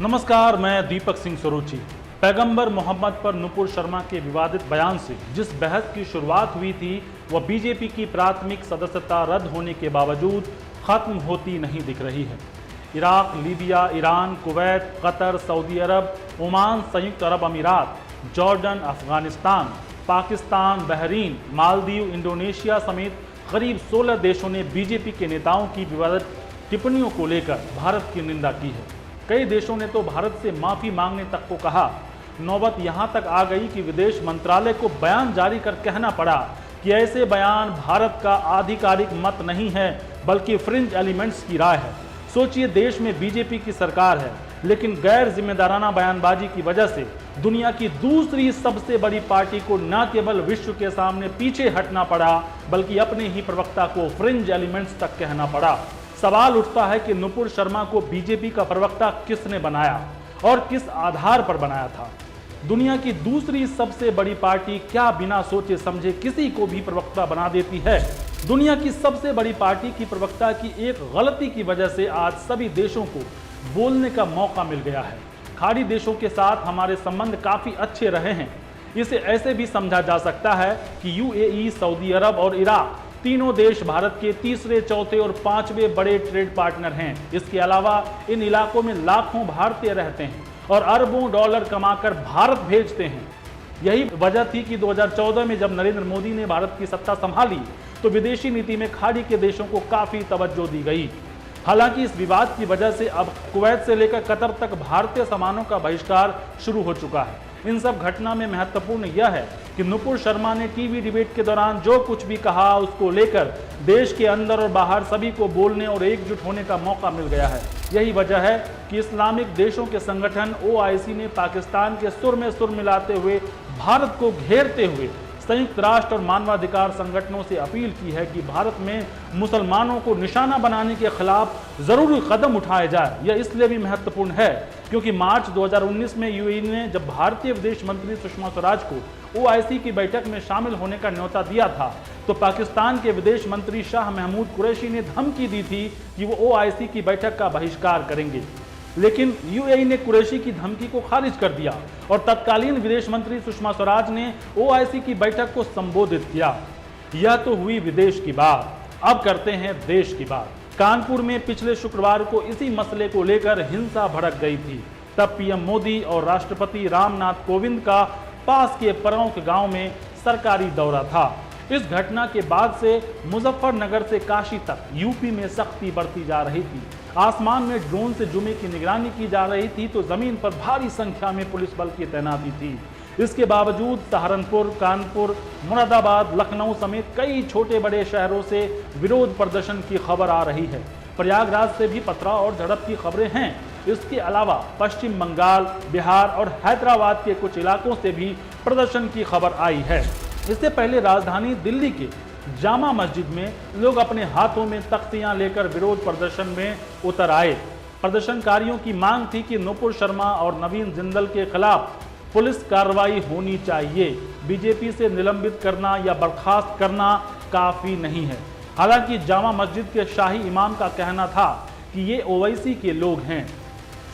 नमस्कार, मैं दीपक सिंह सरोची। पैगंबर मोहम्मद पर नुपुर शर्मा के विवादित बयान से जिस बहस की शुरुआत हुई थी वह बीजेपी की प्राथमिक सदस्यता रद्द होने के बावजूद खत्म होती नहीं दिख रही है। Iraq, Libya, Iran, Kuwait, Qatar, Saudi Arab, Oman, संयुक्त Arab Emirates, Jordan, Afghanistan, Pakistan, Bahrain, Maldives, Indonesia समेत करीब 16 देशों ने बीजेपी के नेताओं की विवादित टिप्पणियों को लेकर भारत की निंदा की है। कई देशों ने तो भारत से माफी मांगने तक को कहा। नौबत यहां तक आ गई कि विदेश मंत्रालय को बयान जारी कर कहना पड़ा कि ऐसे बयान भारत का आधिकारिक मत नहीं है बल्कि फ्रिंज एलिमेंट्स की राय है। सोचिए, देश में बीजेपी की सरकार है लेकिन गैर जिम्मेदाराना बयानबाजी की वजह से दुनिया की दूसरी सबसे बड़ी पार्टी को न केवल विश्व के सामने पीछे हटना पड़ा बल्कि अपने ही प्रवक्ता को फ्रिंज एलिमेंट्स तक कहना पड़ा। सवाल उठता है कि नुपुर शर्मा को बीजेपी का प्रवक्ता किसने बनाया और किस आधार पर बनाया था। दुनिया की दूसरी सबसे बड़ी पार्टी क्या बिना सोचे समझे किसी को भी प्रवक्ता बना देती है? दुनिया की सबसे बड़ी पार्टी की प्रवक्ता की एक गलती की वजह से आज सभी देशों को बोलने का मौका मिल गया है। खाड़ी देशों के साथ हमारे संबंध काफी अच्छे रहे हैं। इसे ऐसे भी समझा जा सकता है कि यूएई, सऊदी अरब और इराक तीनों देश भारत के तीसरे, चौथे और पांचवें बड़े ट्रेड पार्टनर हैं। इसके अलावा इन इलाकों में लाखों भारतीय रहते हैं और अरबों डॉलर कमाकर भारत भेजते हैं। यही वजह थी कि 2014 में जब नरेंद्र मोदी ने भारत की सत्ता संभाली तो विदेशी नीति में खाड़ी के देशों को काफी तवज्जो दी गई। हालांकि इस विवाद की वजह से अब कुवैत से लेकर कतर तक भारतीय सामानों का बहिष्कार शुरू हो चुका है। इन सब घटना में महत्वपूर्ण यह है कि नुपुर शर्मा ने टीवी डिबेट के दौरान जो कुछ भी कहा उसको लेकर देश के अंदर और बाहर सभी को बोलने और एकजुट होने का मौका मिल गया है। यही वजह है कि इस्लामिक देशों के संगठन ओआईसी ने पाकिस्तान के सुर में सुर मिलाते हुए भारत को घेरते हुए संयुक्त राष्ट्र और मानवाधिकार संगठनों से अपील की है कि भारत में मुसलमानों को निशाना बनाने के खिलाफ जरूरी कदम उठाए जाए। यह इसलिए भी महत्वपूर्ण है क्योंकि मार्च 2019 में यूएई ने जब भारतीय विदेश मंत्री सुषमा स्वराज को ओआईसी की बैठक में शामिल होने का न्योता दिया था तो पाकिस्तान के विदेश मंत्री शाह महमूद कुरैशी ने धमकी दी थी कि वो ओआईसी की बैठक का बहिष्कार करेंगे। लेकिन यूएई ने कुरैशी की धमकी को खारिज कर दिया और तत्कालीन विदेश मंत्री सुषमा स्वराज ने ओआईसी की बैठक को संबोधित किया। यह तो हुई विदेश की बात, अब करते हैं देश की बात। कानपुर में पिछले शुक्रवार को इसी मसले को लेकर हिंसा भड़क गई थी। तब पीएम मोदी और राष्ट्रपति रामनाथ कोविंद का पास के परौंक गांव में सरकारी दौरा था। इस घटना के बाद से मुजफ्फरनगर से काशी तक यूपी में सख्ती बढ़ती जा रही थी। आसमान में ड्रोन से जुमे की निगरानी की जा रही थी तो जमीन पर भारी संख्या में पुलिस बल की तैनाती थी। इसके बावजूद सहारनपुर, कानपुर, मुरादाबाद, लखनऊ समेत कई छोटे बड़े शहरों से विरोध प्रदर्शन की खबर आ रही है। प्रयागराज से भी पथराव और झड़प की खबरें हैं। इसके अलावा पश्चिम बंगाल, बिहार और हैदराबाद के कुछ इलाकों से भी प्रदर्शन की खबर आई है। इससे पहले राजधानी दिल्ली के जामा मस्जिद में लोग अपने हाथों में तख्तियां लेकर विरोध प्रदर्शन में उतर आए। प्रदर्शनकारियों की मांग थी कि नुपुर शर्मा और नवीन जिंदल के खिलाफ पुलिस कार्रवाई होनी चाहिए। बीजेपी से निलंबित करना या बर्खास्त करना काफी नहीं है। हालांकि जामा मस्जिद के शाही इमाम का कहना था कि ये ओवैसी के लोग हैं।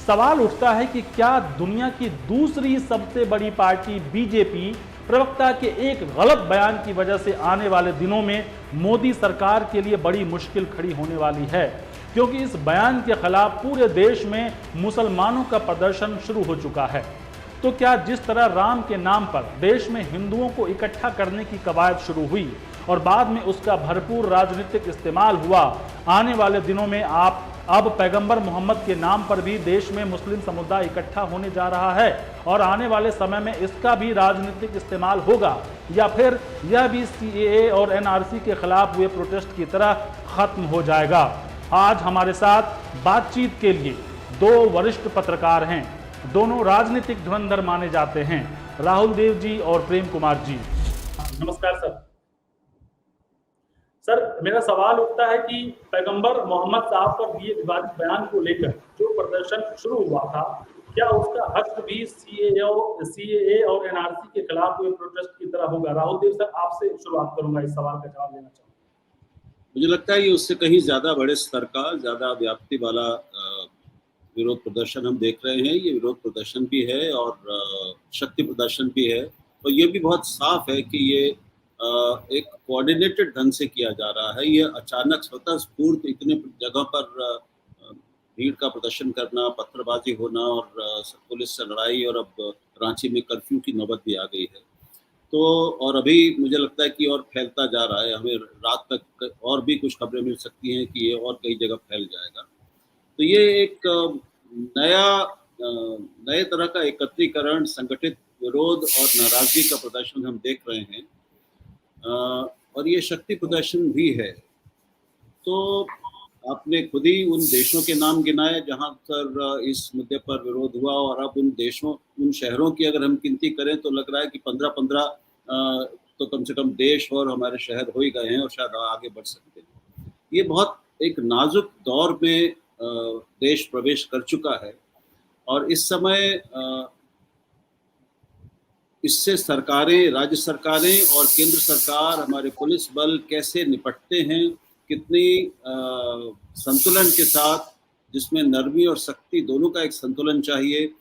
सवाल उठता है कि क्या दुनिया की दूसरी सबसे बड़ी पार्टी बीजेपी प्रवक्ता के एक गलत बयान की वजह से आने वाले दिनों में मोदी सरकार के लिए बड़ी मुश्किल खड़ी होने वाली है, क्योंकि इस बयान के खिलाफ पूरे देश में मुसलमानों का प्रदर्शन शुरू हो चुका है। तो क्या जिस तरह राम के नाम पर देश में हिंदुओं को इकट्ठा करने की कवायद शुरू हुई और बाद में उसका भरपूर राजनीतिक इस्तेमाल हुआ, आने वाले दिनों में आप अब पैगंबर मोहम्मद के नाम पर भी देश में मुस्लिम समुदाय इकट्ठा होने जा रहा है और आने वाले समय में इसका भी राजनीतिक इस्तेमाल होगा, या फिर यह भी सीएए और एनआरसी के खिलाफ हुए प्रोटेस्ट की तरह खत्म हो जाएगा। आज हमारे साथ बातचीत के लिए दो वरिष्ठ पत्रकार हैं। दोनों राजनीतिक धुरंधर माने जाते हैं, राहुल देव जी और प्रेम कुमार जी। नमस्कार सर। सर, मेरा सवाल उठता है कि पैगंबर मोहम्मद साहब पर दिए विवादित बयान को लेकर जो प्रदर्शन शुरू हुआ था, क्या उसका हश्र भी सीएए और एनआरसी के खिलाफ हुए प्रोटेस्ट की तरह होगा? राहुल देव सर, आपसे शुरुआत करूंगा, इस सवाल का जवाब देना चाहूंगा। मुझे लगता है ये उससे कहीं ज्यादा बड़े स्तर का, ज्यादा व्याप्ति वाला विरोध प्रदर्शन हम देख रहे हैं, ये विरोध प्रदर्शन भी है और शक्ति प्रदर्शन भी है। और ये भी बहुत साफ है कि ये एक कोऑर्डिनेटेड ढंग से किया जा रहा है। ये अचानक स्वतः स्फूर्त इतने जगह पर भीड़ का प्रदर्शन करना, पत्थरबाजी होना और पुलिस से लड़ाई, और अब रांची में कर्फ्यू की नौबत भी आ गई है। तो और अभी मुझे लगता है कि और फैलता जा रहा है। हमें रात तक और भी कुछ खबरें मिल सकती हैं कि ये और कई जगह फैल जाएगा। तो ये एक नए तरह का एकत्रीकरण, संगठित विरोध और नाराजगी का प्रदर्शन हम देख रहे हैं। और ये शक्ति प्रदर्शन भी है। तो आपने खुद ही उन देशों के नाम गिनाए जहां पर इस मुद्दे पर विरोध हुआ, और अब उन शहरों की अगर हम गिनती करें तो लग रहा है कि 15-15 तो कम से कम देश और हमारे शहर हो ही गए हैं और शायद आगे बढ़ सकते हैं। ये बहुत एक नाजुक दौर में देश प्रवेश कर चुका है, और इस समय इससे सरकारें, राज्य सरकारें और केंद्र सरकार, हमारे पुलिस बल कैसे निपटते हैं, कितनी संतुलन के साथ, जिसमें नरमी और सख्ती दोनों का एक संतुलन चाहिए,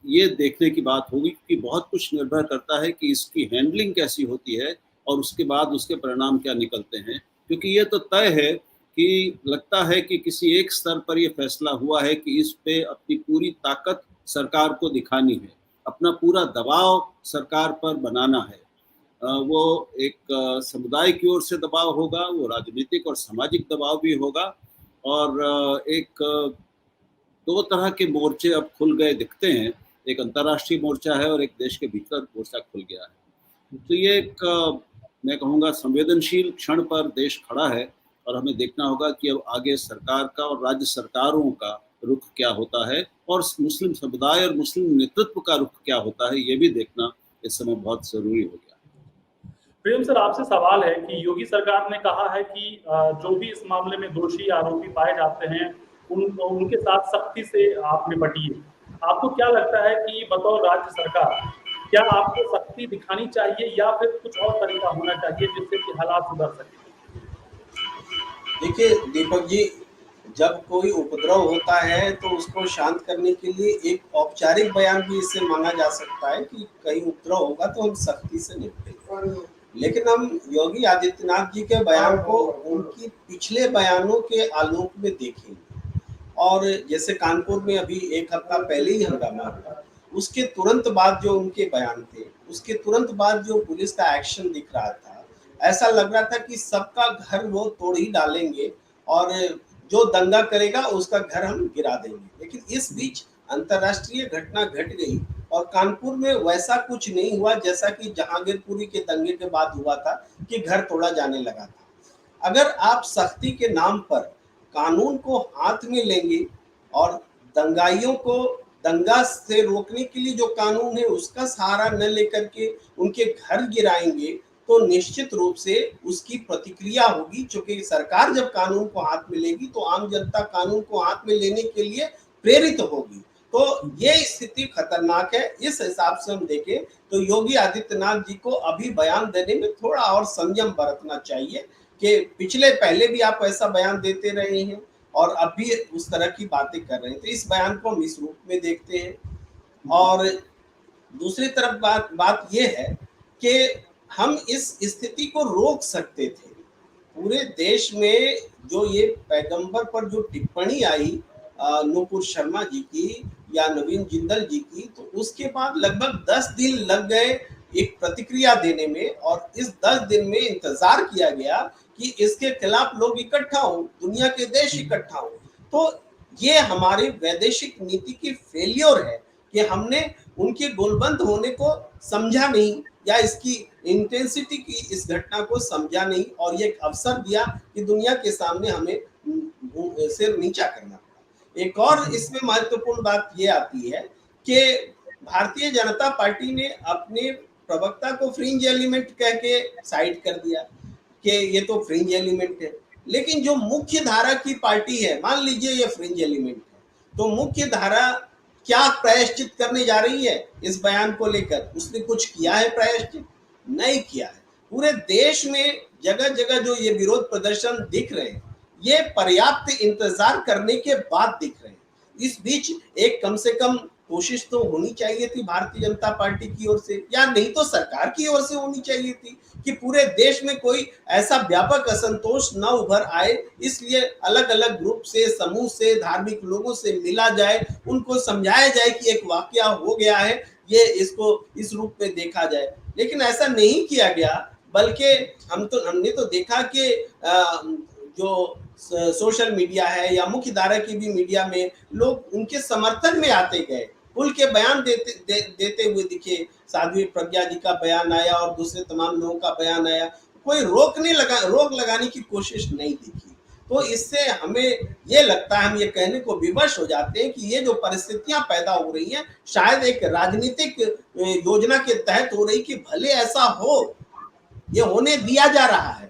ये देखने की बात होगी, क्योंकि बहुत कुछ निर्भर करता है कि इसकी हैंडलिंग कैसी होती है और उसके बाद उसके परिणाम क्या निकलते हैं। क्योंकि ये तो तय है कि लगता है कि किसी एक स्तर पर यह फैसला हुआ है कि इस पे अपनी पूरी ताकत सरकार को दिखानी है, अपना पूरा दबाव सरकार पर बनाना है। वो एक समुदाय की ओर से दबाव होगा, वो राजनीतिक और सामाजिक दबाव भी होगा, और एक दो तरह के मोर्चे अब खुल गए दिखते हैं। एक अंतर्राष्ट्रीय मोर्चा है और एक देश के भीतर मोर्चा खुल गया है। तो ये एक मैं कहूँगा संवेदनशील क्षण पर देश खड़ा है, और हमें देखना होगा कि अब आगे सरकार का और राज्य सरकारों का रुख क्या होता है, और मुस्लिम समुदाय और मुस्लिम नेतृत्व का रुख क्या होता है, ये भी देखना इस समय बहुत ज़रूरी हो गया। प्रेम सर, आपसे सवाल है कि योगी सरकार ने कहा है कि जो भी इस मामले में दोषी आरोपी पाए जाते हैं उनके साथ सख्ती से आप निपटिए। आपको क्या लगता है कि बतौर राज्य सरकार क्या आपको सख्ती दिखानी चाहिए या फिर कुछ और तरीका होना चाहिए जिससे कि हालात सुधर सके? देखिए दीपक जी, जब कोई उपद्रव होता है तो उसको शांत करने के लिए एक औपचारिक बयान भी इससे मांगा जा सकता है कि कहीं उपद्रव होगा तो हम सख्ती से निपटेंगे। लेकिन हम योगी आदित्यनाथ जी के बयान को उनकी पिछले बयानों के आलोक में देखेंगे। और जैसे कानपुर में अभी एक हफ्ता पहले ही हंगामा हुआ, उसके तुरंत बाद जो उनके बयान थे, उसके तुरंत बाद जो पुलिस का एक्शन दिख रहा था, ऐसा लग रहा था कि सबका घर वो तोड़ ही डालेंगे और जो दंगा करेगा उसका घर हम गिरा देंगे। लेकिन इस बीच अंतर्राष्ट्रीय घटना घट गई और कानपुर में वैसा कुछ नहीं हुआ जैसा कि जहांगीरपुरी के दंगे के बाद हुआ था कि घर तोड़ा जाने लगा था। अगर आप सख्ती के नाम पर कानून को हाथ में लेंगे और दंगाइयों को दंगा से रोकने के लिए जो कानून है उसका सहारा न लेकर के उनके घर गिराएंगे तो निश्चित रूप से उसकी प्रतिक्रिया होगी। चूंकि सरकार जब कानून को हाथ में लेगी तो आम जनता कानून को हाथ में लेने के लिए प्रेरित होगी। तो ये स्थिति खतरनाक है। इस हिसाब से हम देखें तो योगी आदित्यनाथ जी को अभी बयान देने में थोड़ा और संयम बरतना चाहिए कि पिछले पहले भी आप ऐसा बयान देते रहे हैं और अब भी उस तरह की बातें कर रहे हैं। तो इस बयान को हम इस रूप में देखते हैं। और दूसरी तरफ बात ये है कि हम इस स्थिति को रोक सकते थे। पूरे देश में जो ये पैगंबर पर जो टिप्पणी आई नुपुर शर्मा जी की या नवीन जिंदल जी की, तो उसके बाद लगभग 10 दिन लग गए एक प्रतिक्रिया देने में, और इस 10 दिन में इंतजार किया गया कि इसके खिलाफ लोग इकट्ठा हो, दुनिया के देश इकट्ठा हो। तो ये हमारी वैदेशिक नीति की फेलियर है कि हमने उनके गोलबंद होने को समझा नहीं या इसकी इंटेंसिटी की इस घटना को समझा नहीं, और ये एक अवसर दिया कि दुनिया के सामने हमें सिर नीचा करना पड़ा। एक और इसमें महत्वपूर्ण बात ये आती है कि भारतीय जनता पार्टी ने अपने प्रवक्ता को फ्रिंज एलिमेंट कह के साइड कर दिया कि ये तो फ्रिंज एलिमेंट है। लेकिन जो मुख्य धारा की पार्टी है, मान लीजिए ये फ्रिंज एलिमेंट है, तो मुख्य धारा क्या प्रायश्चित करने जा रही है इस बयान को लेकर? उसने कुछ किया है प्रायश्चित? नहीं किया है। पूरे देश में जगह जगह जो ये विरोध प्रदर्शन दिख रहे हैं, ये पर्याप्त इंतजार करने के बाद दिख रहे हैं। इस बीच एक कम से कम कोशिश तो होनी चाहिए थी भारतीय जनता पार्टी की ओर से, या नहीं तो सरकार की ओर से होनी चाहिए थी, कि पूरे देश में कोई ऐसा व्यापक असंतोष न उभर आए, इसलिए अलग अलग ग्रुप से, समूह से, धार्मिक लोगों से मिला जाए, उनको समझाया जाए कि एक वाकया हो गया है, ये इसको इस रूप में देखा जाए। लेकिन ऐसा नहीं किया गया, बल्कि हमने तो देखा कि जो सोशल मीडिया है या मुख्य धारा की भी मीडिया में लोग उनके समर्थन में आते गए, खुल के बयान देते हुए दिखे। साध्वी प्रज्ञा जी का बयान आया और दूसरे तमाम लोगों का बयान आया, कोई रोक लगाने की कोशिश नहीं दिखी। तो इससे हमें ये लगता है, हम ये कहने को विवश हो जाते हैं कि ये जो परिस्थितियां पैदा हो रही हैं, शायद एक राजनीतिक योजना के तहत हो रही, कि भले ऐसा हो, ये होने दिया जा रहा है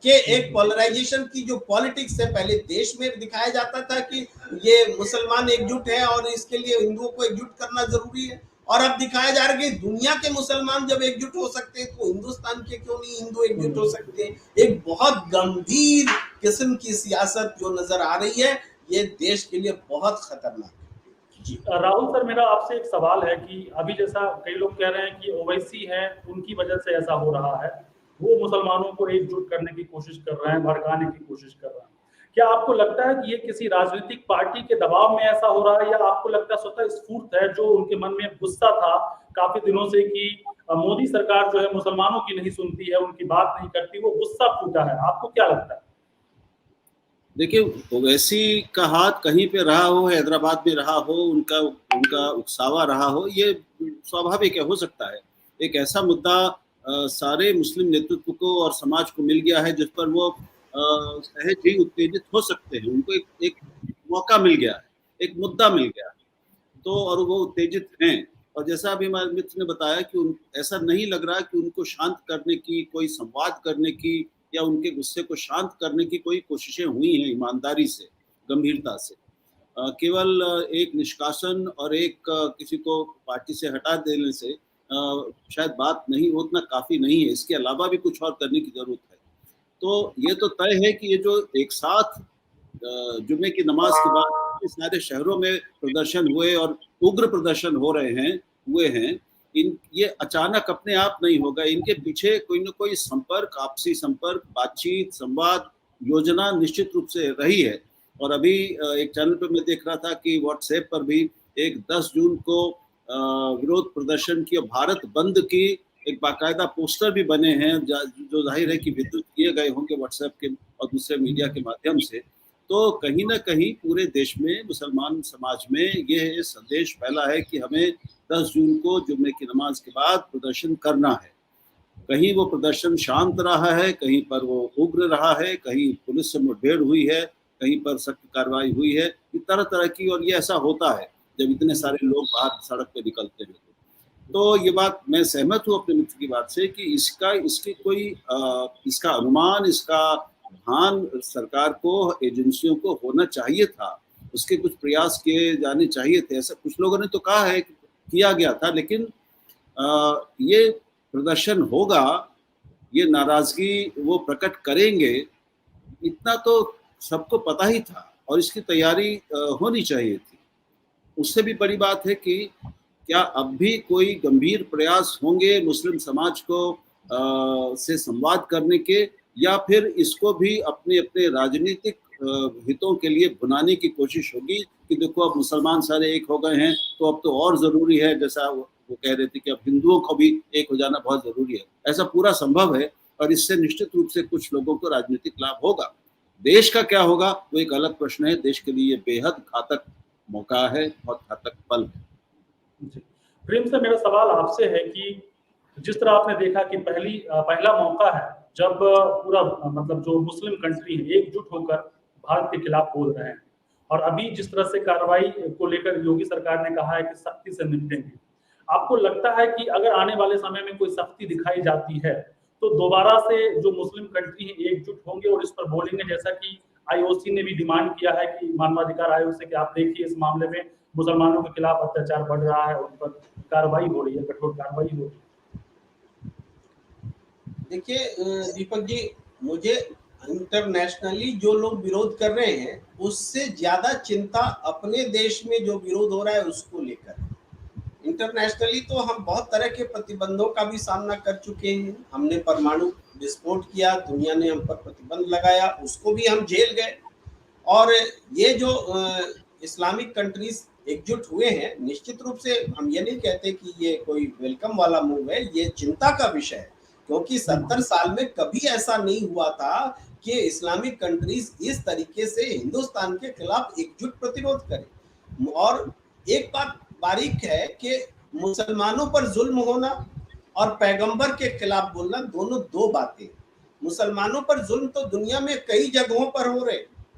कि एक पोलराइजेशन की जो पॉलिटिक्स है, पहले देश में दिखाया जाता था कि ये मुसलमान एकजुट है और इसके लिए हिंदुओं को एकजुट करना जरूरी है, और अब दिखाया जा रहा है कि दुनिया के मुसलमान जब एकजुट हो सकते हैं तो हिंदुस्तान के क्यों नहीं हिंदू एकजुट हो सकते हैं। एक बहुत गंभीर किस्म की सियासत जो नजर आ रही है, ये देश के लिए बहुत खतरनाक है। जी राहुल सर, मेरा आपसे एक सवाल है कि अभी जैसा कई लोग कह रहे हैं कि ओवैसी है, उनकी वजह से ऐसा हो रहा है, वो मुसलमानों को एकजुट करने की कोशिश कर रहे हैं, भड़काने की कोशिश कर रहे हैं। क्या आपको लगता है कि ये किसी राजनीतिक पार्टी के दबाव में ऐसा हो रहा है, या आपको लगता है स्वतः स्फूर्त है, जो उनके मन में गुस्सा था काफी दिनों से कि मोदी सरकार जो है मुसलमानों की नहीं सुनती है, उनकी बात नहीं करती, वो गुस्सा फूटा है? आपको क्या लगता है? देखिए, ओवैसी का हाथ कहीं पे रहा हो, हैदराबाद में रहा हो, उनका उकसावा रहा हो, ये स्वाभाविक है, हो सकता है। एक ऐसा मुद्दा सारे मुस्लिम नेतृत्व को और समाज को मिल गया है जिस पर वो सहज ही उत्तेजित हो सकते हैं। उनको एक मौका मिल गया है, एक मुद्दा मिल गया है, तो और वो उत्तेजित हैं। और जैसा अभी हमारे मित्र ने बताया कि ऐसा नहीं लग रहा कि उनको शांत करने की, कोई संवाद करने की या उनके गुस्से को शांत करने की कोई कोशिशें हुई हैं ईमानदारी से, गंभीरता से। केवल एक निष्कासन और एक किसी को पार्टी से हटा देने से शायद बात नहीं, उतना काफ़ी नहीं है। इसके अलावा भी कुछ और करने की ज़रूरत है। तो ये तो तय है कि ये जो एक साथ जुम्मे की नमाज के बाद सारे शहरों में प्रदर्शन हुए और उग्र प्रदर्शन हो रहे हैं, हुए हैं, ये अचानक अपने आप नहीं होगा। इनके पीछे कोई न कोई संपर्क, आपसी संपर्क, बातचीत, संवाद, योजना निश्चित रूप से रही है। और अभी एक चैनल पर मैं देख रहा था कि व्हाट्सएप पर भी एक 10 जून को विरोध प्रदर्शन की और भारत बंद की एक बाकायदा पोस्टर भी बने हैं, जो जाहिर है कि विद्युत किए गए होंगे व्हाट्सएप के और दूसरे मीडिया के माध्यम से। तो कहीं ना कहीं पूरे देश में, मुसलमान समाज में ये संदेश फैला है कि हमें 10 जून को जुम्मे की नमाज के बाद प्रदर्शन करना है। कहीं वो प्रदर्शन शांत रहा है, कहीं पर वो उग्र रहा है, कहीं पुलिस से मुठभेड़ हुई है, कहीं पर सख्त कार्रवाई हुई है, तरह तरह की। और ये ऐसा होता है जब इतने सारे लोग बाहर सड़क पे निकलते हैं। तो ये बात मैं सहमत हूँ अपने मित्र की बात से कि इसका अनुमान, इसका भान सरकार को, एजेंसियों को होना चाहिए था। उसके कुछ प्रयास किए जाने चाहिए थे। ऐसा कुछ लोगों ने तो कहा है कि किया गया था, लेकिन ये प्रदर्शन होगा, ये नाराजगी वो प्रकट करेंगे, इतना तो सबको पता ही था और इसकी तैयारी होनी चाहिए थी। उससे भी बड़ी बात है कि क्या अब भी कोई गंभीर प्रयास होंगे मुस्लिम समाज को से संवाद करने के, या फिर इसको भी अपने अपने राजनीतिक हितों के लिए भुनाने की कोशिश होगी कि देखो अब मुसलमान सारे एक हो गए हैं तो अब तो और ज़रूरी है, जैसा वो कह रहे थे कि अब हिंदुओं को भी एक हो जाना बहुत ज़रूरी है। ऐसा पूरा संभव है और इससे निश्चित रूप से कुछ लोगों को राजनीतिक लाभ होगा। देश का क्या होगा वो एक अलग प्रश्न है। देश के लिए बेहद घातक मौका है, बहुत घातक पल है। प्रेम से मेरा सवाल आपसे है कि जिस तरह आपने देखा कि पहला मौका है जब पूरा मतलब जो मुस्लिम कंट्री है एकजुट होकर भारत के खिलाफ बोल रहे हैं, और अभी जिस तरह से कार्रवाई को लेकर योगी सरकार ने कहा है कि सख्ती से निपटेंगे, आपको लगता है कि अगर आने वाले समय में कोई सख्ती दिखाई जाती है तो दोबारा से जो मुस्लिम कंट्री है एकजुट होंगे और इस पर बोलेंगे, जैसा कि आईओसी ने भी डिमांड किया है कि मानवाधिकार आयोग से कि आप देखिए इस मामले में मुसलमानों के खिलाफ अत्याचार बढ़ रहा है, उन पर कार्रवाई हो रही है, कठोर कार्रवाई हो रही है। देखिए दीपक जी, मुझे इंटरनेशनली जो लोग विरोध कर रहे हैं उससे ज्यादा चिंता अपने देश में जो विरोध हो रहा है उसको लेकर है। इंटरनेशनली तो हम बहुत तरह के प्रतिबंधों का भी सामना कर चुके हैं। हमने परमाणु विस्फोट किया, दुनिया ने हम पर प्रतिबंध लगाया, उसको भी हम झेल गए। और ये जो इस्लामिक कंट्रीज एकजुट हुए हैं, निश्चित रूप से हम ये नहीं कहते कि ये कोई वेलकम वाला मूव है, ये चिंता का विषय है, क्योंकि 70 साल में कभी ऐसा नहीं हुआ था कि इस्लामिक कंट्रीज इस तरीके से हिंदुस्तान के खिलाफ एकजुट प्रतिरोध करें। और एक बात बारीक है कि मुसलमानों पर जुल्म होना और पैगंबर के खिलाफ बोलना दोनों दो बातें। मुसलमानों पर जुल्म तो दुनिया में कई जगहों पर हो रहे,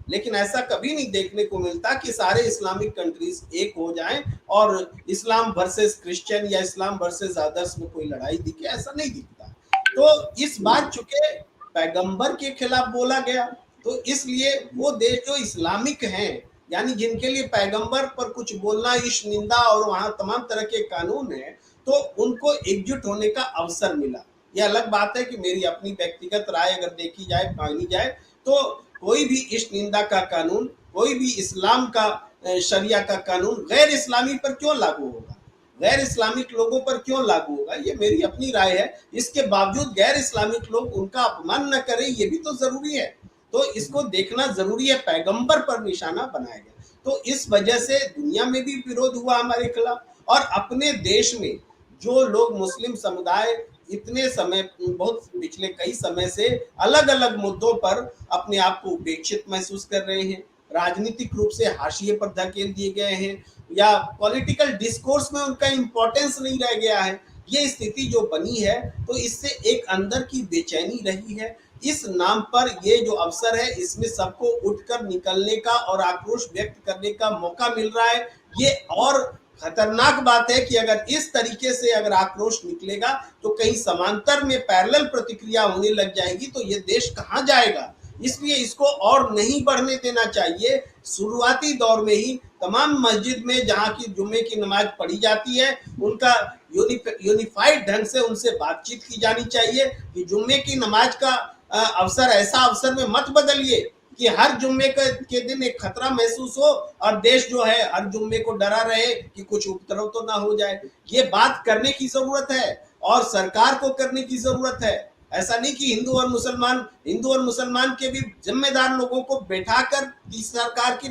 लेकिन ऐसा कभी नहीं देखने को मिलता कि सारे इस्लामिक कंट्रीज एक हो जाएं और इस्लाम वर्सेस क्रिश्चियन या इस्लाम वर्सेस अदर्स में कोई लड़ाई दिखे, ऐसा नहीं दिखता। तो इस बार चूंकि पैगंबर के खिलाफ बोला गया, तो इसलिए वो देश जो इस्लामिक हैं, यानी जिनके लिए पैगंबर पर कुछ बोलना ईश निंदा और वहां तमाम तरह के कानून है, तो उनको एकजुट होने का अवसर मिला। यह अलग बात है कि मेरी अपनी व्यक्तिगत राय अगर देखी जाए, मानी जाए, तो कोई भी ईश निंदा का कानून, कोई भी इस्लाम का शरिया का कानून गैर इस्लामी पर क्यों लागू होगा, गैर इस्लामिक लोगों पर क्यों लागू होगा, ये मेरी अपनी राय है। इसके बावजूद गैर इस्लामिक लोग उनका अपमान न करें, ये भी तो जरूरी है। तो इसको देखना जरूरी है, पैगंबर पर निशाना बनाया गया। तो इस वजह से दुनिया में भी विरोध हुआ हमारे खिलाफ, और अपने देश में जो लोग मुस्लिम समुदाय इतने समय, बहुत पिछले कई समय से अलग अलग मुद्दों पर अपने आप को उपेक्षित महसूस कर रहे हैं, राजनीतिक रूप से हाशिए पर धकेल दिए गए हैं, या पॉलिटिकल डिस्कोर्स में उनका इंपॉर्टेंस नहीं रह गया है, ये स्थिति जो बनी है, तो इससे एक अंदर की बेचैनी रही है। इस नाम पर ये जो अवसर है, इसमें सबको उठकर निकलने का और आक्रोश व्यक्त करने का मौका मिल रहा है। ये और खतरनाक बात है कि अगर इस तरीके से अगर आक्रोश निकलेगा तो कहीं समांतर में पैरेलल प्रतिक्रिया होने लग जाएगी, तो ये देश कहां जाएगा। इसलिए इसको और नहीं बढ़ने देना चाहिए। शुरुआती दौर में ही तमाम मस्जिद में जहां की जुम्मे की नमाज पढ़ी जाती है, उनका यूनिफाइड ढंग से उनसे बातचीत की जानी चाहिए कि जुम्मे की नमाज का अवसर ऐसा अवसर में मत बदलिए कि हर जुम्मे के दिन एक खतरा महसूस हो और देश जो है हर जुम्मे को डरा रहे कि कुछ उपद्रव तो ना हो जाए। ये बात करने की जरूरत है और सरकार को करने की जरूरत है। ऐसा नहीं कि हिंदू और मुसलमान के भी जिम्मेदार लोगों को बैठाकर सरकार की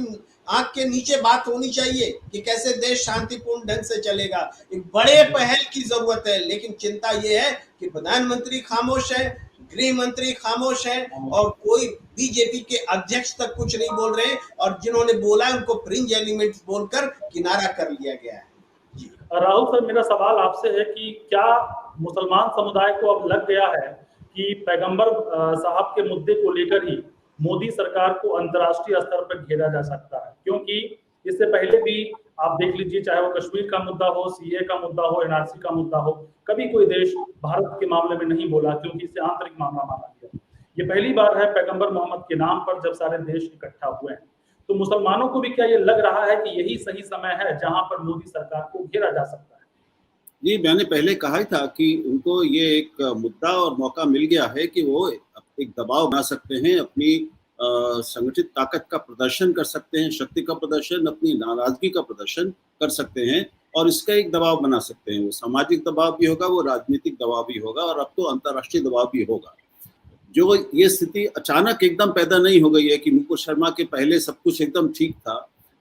आंख के नीचे बात होनी चाहिए कि कैसे देश शांतिपूर्ण ढंग से चलेगा। एक बड़े पहल की जरूरत है, लेकिन चिंता ये है कि प्रधानमंत्री खामोश है, गृह मंत्री खामोश है और कोई बीजेपी के अध्यक्ष तक कुछ नहीं बोल रहे, और जिन्होंने बोला है उनको फ्रिंज एलिमेंट्स बोलकर किनारा कर लिया गया है। जी राहुल सर, मेरा सवाल आपसे है कि क्या मुसलमान समुदाय को अब लग गया है कि पैगंबर साहब के मुद्दे को लेकर ही मोदी सरकार को अंतर्राष्ट्रीय स्तर पर घेरा जा सकता है? क्योंकि इससे पहले भी आप देख लीजिए, चाहे वो कश्मीर का मुद्दा हो, सीए का मुद्दा हो, एनआरसी का मुद्दा हो, कभी कोई देश भारत के मामले में नहीं बोला क्योंकि इसे आंतरिक मामला माना गया। ये पहली बार है पैगंबर मोहम्मद के नाम पर जब सारे देश इकट्ठा हुए हैं। तो मुसलमानों को भी क्या ये लग रहा है कि यही सही समय है जहां पर मोदी सरकार को घेरा जा सकता है? जी, मैंने पहले कहा ही था कि उनको ये एक मुद्दा और मौका मिल गया है कि वो एक दबाव बना सकते हैं, अपनी संगठित ताकत का प्रदर्शन कर सकते हैं, शक्ति का प्रदर्शन, अपनी नाराजगी का प्रदर्शन कर सकते हैं और इसका एक दबाव बना सकते हैं। वो सामाजिक दबाव भी होगा, वो राजनीतिक दबाव भी होगा और अब तो अंतर्राष्ट्रीय दबाव भी होगा। जो ये स्थिति अचानक एकदम पैदा नहीं हो गई है कि नुपुर शर्मा के पहले सब कुछ एकदम ठीक था।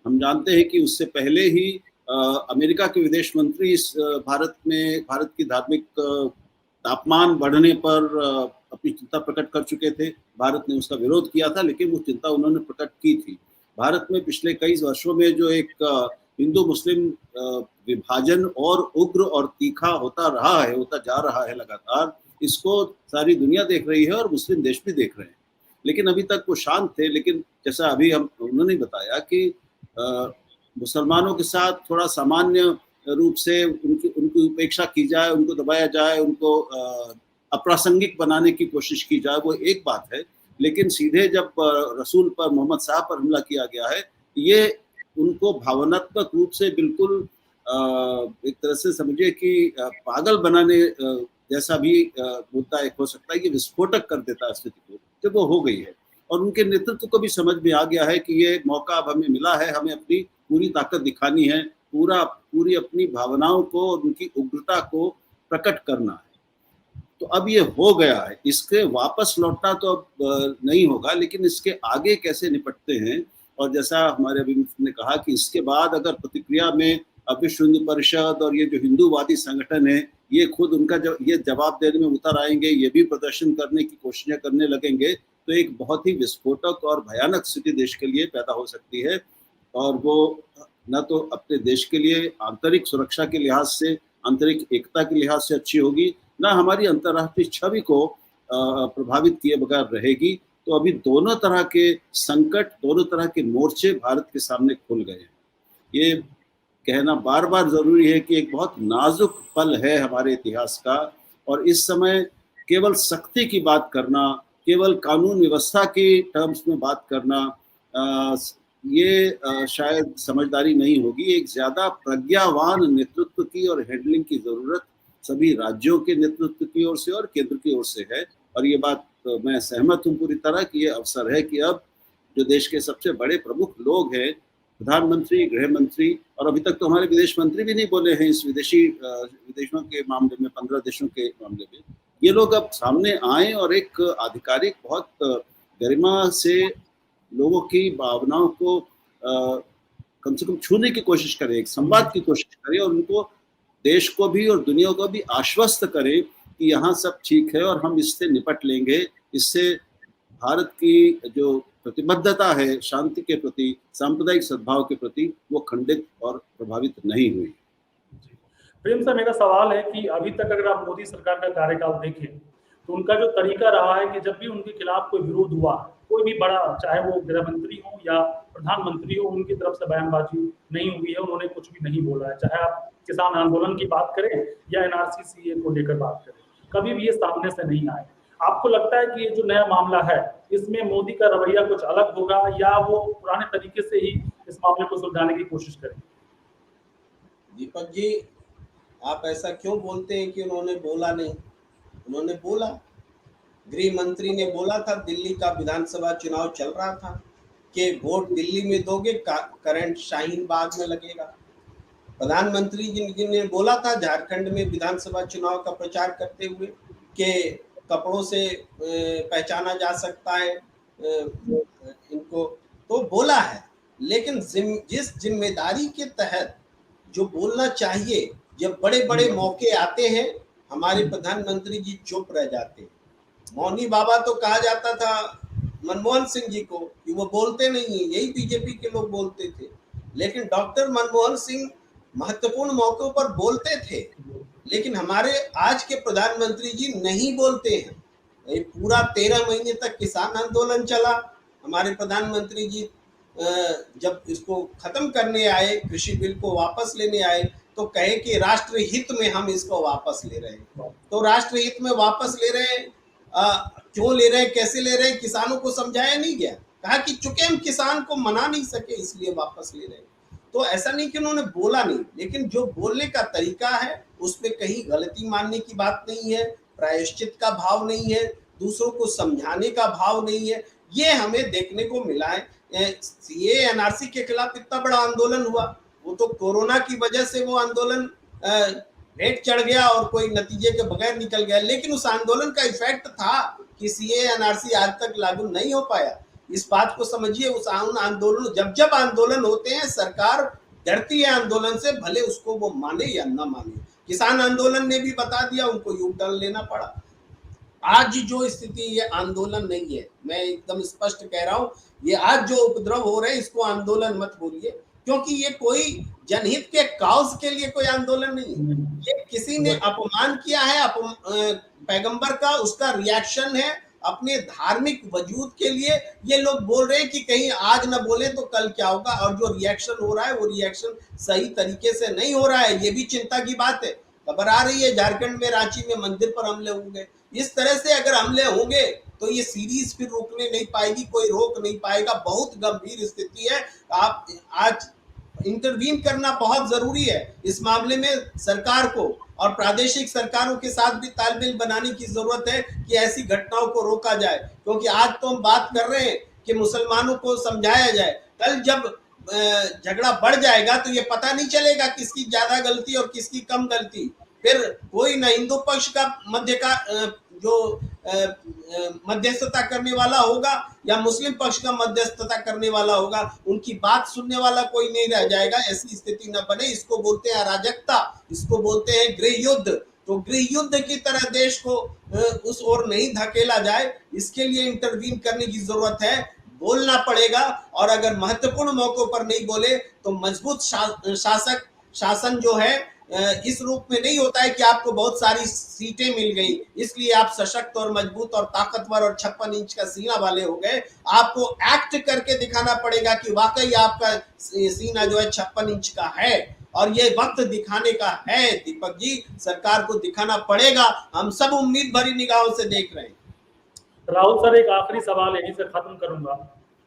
हम जानते हैं कि उससे पहले ही अमेरिका के विदेश मंत्री भारत की धार्मिक तापमान बढ़ने पर अपनी चिंता प्रकट कर चुके थे। भारत ने उसका विरोध किया था, लेकिन वो चिंता उन्होंने प्रकट की थी। भारत में पिछले कई वर्षों में जो एक हिंदू मुस्लिम विभाजन और उग्र और तीखा होता जा रहा है लगातार, इसको सारी दुनिया देख रही है और मुस्लिम देश भी देख रहे हैं। लेकिन अभी तक वो शांत थे। लेकिन जैसा अभी उन्होंने बताया कि मुसलमानों के साथ थोड़ा सामान्य रूप से उनकी उपेक्षा की जाए, उनको दबाया जाए, उनको अप्रासंगिक बनाने की कोशिश की जाए, वो एक बात है। लेकिन सीधे जब रसूल पर, मोहम्मद साहब पर हमला किया गया है, ये उनको भावनात्मक रूप से बिल्कुल एक तरह से समझिए कि पागल बनाने जैसा भी मुद्दा एक हो सकता है। ये विस्फोटक कर देता है स्थिति को, जब वो हो गई है। और उनके नेतृत्व को भी समझ में आ गया है कि ये मौका अब हमें मिला है, हमें अपनी पूरी ताकत दिखानी है, पूरी अपनी भावनाओं को और उनकी उग्रता को प्रकट करना है। तो अब ये हो गया है, इसके वापस लौटना तो अब नहीं होगा, लेकिन इसके आगे कैसे निपटते हैं। और जैसा हमारे अभी ने कहा कि इसके बाद अगर प्रतिक्रिया में विश्व हिंदू परिषद और ये जो हिंदूवादी संगठन है, ये खुद उनका ये जवाब देने में उतर आएंगे, ये भी प्रदर्शन करने की कोशिशें करने लगेंगे, तो एक बहुत ही विस्फोटक और भयानक स्थिति देश के लिए पैदा हो सकती है। और वो न तो अपने देश के लिए आंतरिक सुरक्षा के लिहाज से, आंतरिक एकता के लिहाज से अच्छी होगी, ना हमारी अंतर्राष्ट्रीय छवि को प्रभावित किए बगैर रहेगी। तो अभी दोनों तरह के संकट, दोनों तरह के मोर्चे भारत के सामने खुल गए हैं। ये कहना बार बार जरूरी है कि एक बहुत नाजुक पल है हमारे इतिहास का, और इस समय केवल सख्ती की बात करना, केवल कानून व्यवस्था के टर्म्स में बात करना, ये शायद समझदारी नहीं होगी। एक ज्यादा प्रज्ञावान नेतृत्व की और हैंडलिंग की जरूरत सभी राज्यों के नेतृत्व की ओर से और केंद्र की ओर से है। और ये बात मैं सहमत हूँ पूरी तरह कि ये अवसर है कि अब जो देश के सबसे बड़े प्रमुख लोग हैं, प्रधानमंत्री, गृह मंत्री, और अभी तक तो हमारे विदेश मंत्री भी नहीं बोले हैं इस विदेशों के मामले में, 15 देशों के मामले में, ये लोग अब सामने आए और एक आधिकारिक, बहुत गरिमा से लोगों की भावनाओं को कम से कम छूने की कोशिश करें, एक संवाद की कोशिश करें, और उनको, देश को भी और दुनिया को भी आश्वस्त करें कि यहाँ सब ठीक है और हम इससे निपट लेंगे। इससे भारत की जो प्रतिबद्धता है शांति के प्रति, सांप्रदायिक सद्भाव के प्रति, वो खंडित और प्रभावित नहीं हुई। प्रेम सर, मेरा सवाल है कि अभी तक अगर आप मोदी सरकार का कार्यकाल देखें तो उनका जो तरीका रहा है कि जब भी उनके खिलाफ कोई विरोध हुआ, कोई भी बड़ा, चाहे वो गृह मंत्री हो या प्रधानमंत्री हो, उनकी तरफ से बयानबाजी नहीं हुई है, उन्होंने कुछ भी नहीं बोला है। चाहे आप किसान आंदोलन की बात करें या एनआरसी सीए को लेकर बात करें, कभी भी ये सामने से नहीं आए। आपको लगता है कि ये जो नया मामला है, इसमें मोदी का रवैया कुछ अलग होगा या वो पुराने तरीके से ही इस मामले को सुलझाने की कोशिश करेंगे? दीपक जी, आप ऐसा क्यों बोलते हैं कि उन्होंने बोला नहीं? उन्होंने बोला। गृह मंत्री ने बोला था, दिल्ली का विधानसभा चुनाव चल रहा था, कि वोट दिल्ली में दोगे, करंट शाहीन बाग में लगेगा। प्रधानमंत्री जी ने बोला था झारखंड में विधानसभा चुनाव का प्रचार करते हुए कि कपड़ों से पहचाना जा सकता है इनको, तो बोला है। लेकिन जिस जिम्मेदारी के तहत जो बोलना चाहिए, जब बड़े बड़े मौके आते हैं, हमारे प्रधानमंत्री जी चुप रह जाते हैं। मौनी बाबा तो कहा जाता था मनमोहन सिंह जी को कि वो बोलते नहीं है, यही बीजेपी के लोग बोलते थे। लेकिन डॉक्टर मनमोहन सिंह महत्वपूर्ण मौकों पर बोलते थे, लेकिन हमारे आज के प्रधानमंत्री जी नहीं बोलते हैं। ये पूरा 13 महीने तक किसान आंदोलन चला। हमारे प्रधानमंत्री जी जब इसको खत्म करने आए, कृषि बिल को वापस लेने आए, तो कहे कि राष्ट्र हित में हम इसको वापस ले रहे हैं। तो राष्ट्र हित में वापस ले रहे हैं, क्यों ले रहे हैं, कैसे ले रहे हैं, किसानों को समझाया नहीं गया। कहा कि चूंकि हम किसान को मना नहीं सके इसलिए वापस ले रहे हैं। तो ऐसा नहीं कि उन्होंने बोला नहीं, लेकिन जो बोलने का तरीका है उसमें कहीं गलती मानने की बात नहीं है, प्रायश्चित का भाव नहीं है, दूसरों को समझाने का भाव नहीं है। ये हमें देखने को मिला है। सीए एनआरसी के खिलाफ इतना बड़ा आंदोलन हुआ, वो तो कोरोना की वजह से वो आंदोलन रेट चढ़ गया और कोई नतीजे के बगैर निकल गया। लेकिन उस आंदोलन का इफेक्ट था कि सीए एनआरसी आज तक लागू नहीं हो पाया। इस बात को समझिए। उस आंदोलन, जब आंदोलन होते हैं, सरकार डरती है आंदोलन से, भले उसको वो माने या ना माने। किसान आंदोलन ने भी बता दिया, उनको यू टर्न लेना पड़ा। आज जो स्थिति, ये आंदोलन नहीं है, मैं एकदम स्पष्ट कह रहा हूँ। ये आज जो उपद्रव हो रहे हैं, इसको आंदोलन मत बोलिए, क्योंकि ये कोई जनहित के काउज के लिए कोई आंदोलन नहीं है। ये किसी ने अपमान किया है पैगंबर का, उसका रिएक्शन है अपने धार्मिक वजूद के लिए। ये लोग बोल रहे हैं कि कहीं आज न बोले तो कल क्या होगा, और जो रिएक्शन हो रहा है वो रिएक्शन सही तरीके से नहीं हो रहा है। ये भी चिंता की बात है। खबर आ रही है झारखंड में, रांची में मंदिर पर हमले होंगे। इस तरह से अगर हमले होंगे तो ये सीरीज फिर रोकने नहीं पाएगी, कोई रोक नहीं पाएगा। बहुत गंभीर स्थिति है। आप आज इंटरवीन करना बहुत जरूरी है इस मामले में। सरकार को और प्रादेशिक सरकारों के साथ भी तालमेल बनाने की जरूरत है कि ऐसी घटनाओं को रोका जाए। क्योंकि आज तो हम बात कर रहे हैं कि मुसलमानों को समझाया जाए, कल जब झगड़ा बढ़ जाएगा तो ये पता नहीं चलेगा किसकी ज्यादा गलती और किसकी कम गलती। फिर कोई न हिंदू पक्ष का मध्यस्थता करने वाला होगा या मुस्लिम पक्ष का मध्यस्थता करने वाला होगा, उनकी बात सुनने वाला कोई नहीं रह जाएगा। ऐसी स्थिति न बने। इसको बोलते हैं अराजकता, इसको बोलते हैं गृह युद्ध। तो गृह युद्ध की तरह देश को उस ओर नहीं धकेला जाए, इसके लिए इंटरवीन करने की जरूरत है, बोलना पड़ेगा। और अगर महत्वपूर्ण मौकों पर नहीं बोले तो मजबूत शासन जो है इस रूप में नहीं होता है कि आपको बहुत सारी सीटें मिल गई, इसलिए आप सशक्त और मजबूत और ताकतवर और 56 इंच का सीना वाले हो गए। आपको एक्ट करके दिखाना पड़ेगा कि वाकई आपका सीना जो है 56 इंच का है, और ये वक्त दिखाने का है। दीपक जी, सरकार को दिखाना पड़ेगा। हम सब उम्मीद भरी निगाहों से देख रहे हैं। राहुल सर, एक आखिरी सवाल यहीं से खत्म करूंगा।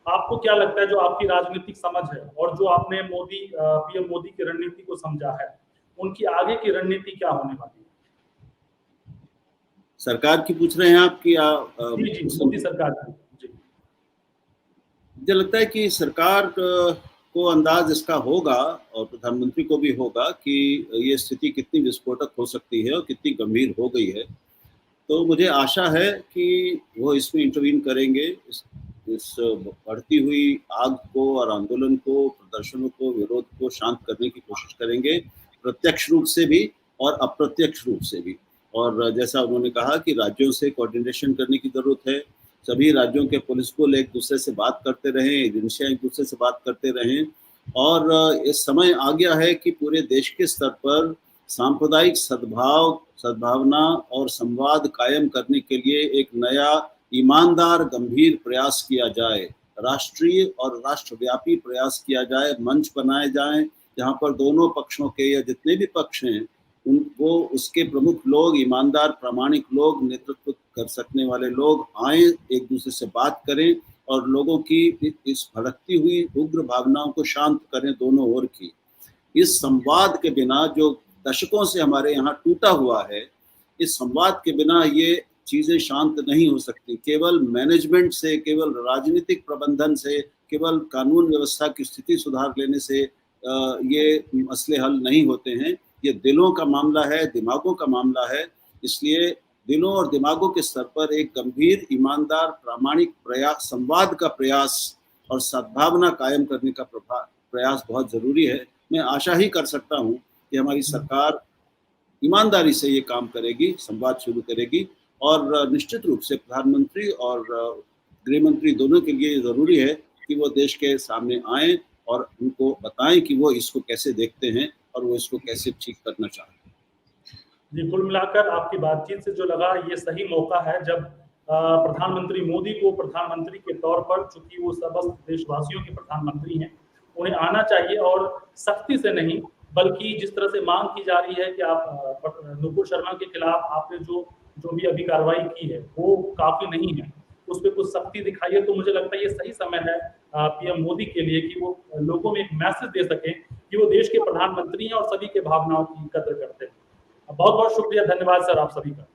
आपको क्या लगता है, जो आपकी राजनीतिक समझ है और जो आपने पीएम मोदी की रणनीति को समझा है, उनकी आगे की रणनीति क्या होने वाली है? सरकार की पूछ रहे हैं आप कि जी, मोदी सरकार की। जी, मुझे लगता है कि सरकार को अंदाज इसका होगा और प्रधानमंत्री को भी होगा कि ये स्थिति कितनी विस्फोटक हो सकती है और कितनी गंभीर हो गई है। तो मुझे आशा है कि वो इसमें इंटरवीन करेंगे, इस बढ़ती हुई आग को और आंदोलन को, प्रदर्शनों को, विरोध को शांत करने की कोशिश करेंगे, प्रत्यक्ष रूप से भी और अप्रत्यक्ष रूप से भी। और जैसा उन्होंने कहा कि राज्यों से कोऑर्डिनेशन करने की जरूरत है, सभी राज्यों के पुलिस बल एक दूसरे से बात करते रहें, एजेंसियां एक दूसरे से बात करते रहें। और इस समय आ गया है कि पूरे देश के स्तर पर सांप्रदायिक सद्भावना और संवाद कायम करने के लिए एक नया ईमानदार गंभीर प्रयास किया जाए, राष्ट्रीय और राष्ट्रव्यापी प्रयास किया जाए, मंच बनाए जाएं जहां पर दोनों पक्षों के या जितने भी पक्ष हैं उनको, उसके प्रमुख लोग, ईमानदार प्रामाणिक लोग, नेतृत्व कर सकने वाले लोग आए, एक दूसरे से बात करें और लोगों की इस भड़कती हुई उग्र भावनाओं को शांत करें, दोनों ओर की। इस संवाद के बिना, जो दशकों से हमारे यहाँ टूटा हुआ है, इस संवाद के बिना ये चीज़ें शांत नहीं हो सकती। केवल मैनेजमेंट से, केवल राजनीतिक प्रबंधन से, केवल कानून व्यवस्था की स्थिति सुधार लेने से ये मसले हल नहीं होते हैं। ये दिलों का मामला है, दिमागों का मामला है। इसलिए दिलों और दिमागों के स्तर पर एक गंभीर, ईमानदार, प्रामाणिक प्रयास, संवाद का प्रयास और सद्भावना कायम करने का प्रयास बहुत ज़रूरी है। मैं आशा ही कर सकता हूँ कि हमारी सरकार ईमानदारी से ये काम करेगी, संवाद शुरू करेगी। और निश्चित रूप से प्रधानमंत्री और गृह मंत्री दोनों के लिए ज़रूरी है कि वो देश के सामने आएँ और उनको बताएं कि वो इसको कैसे देखते हैं और वो इसको कैसे ठीक करना चाहते हैं। जी, कुल मिलाकर आपकी बातचीत से जो लगा, ये सही मौका है जब प्रधानमंत्री मोदी को प्रधानमंत्री के तौर पर, चूंकि वो समस्त देशवासियों के प्रधानमंत्री हैं, उन्हें आना चाहिए और सख्ती से नहीं, बल्कि जिस तरह से मांग की जा रही है कि आप नुपुर शर्मा के खिलाफ आपने जो भी अभी कार्रवाई की है वो काफी नहीं है, उस पर कुछ सख्ती दिखाइए। तो मुझे लगता है ये सही समय है पीएम मोदी के लिए कि वो लोगों में एक मैसेज दे सकें कि वो देश के प्रधानमंत्री हैं और सभी के भावनाओं की कदर करते हैं। बहुत बहुत शुक्रिया, धन्यवाद सर आप सभी का।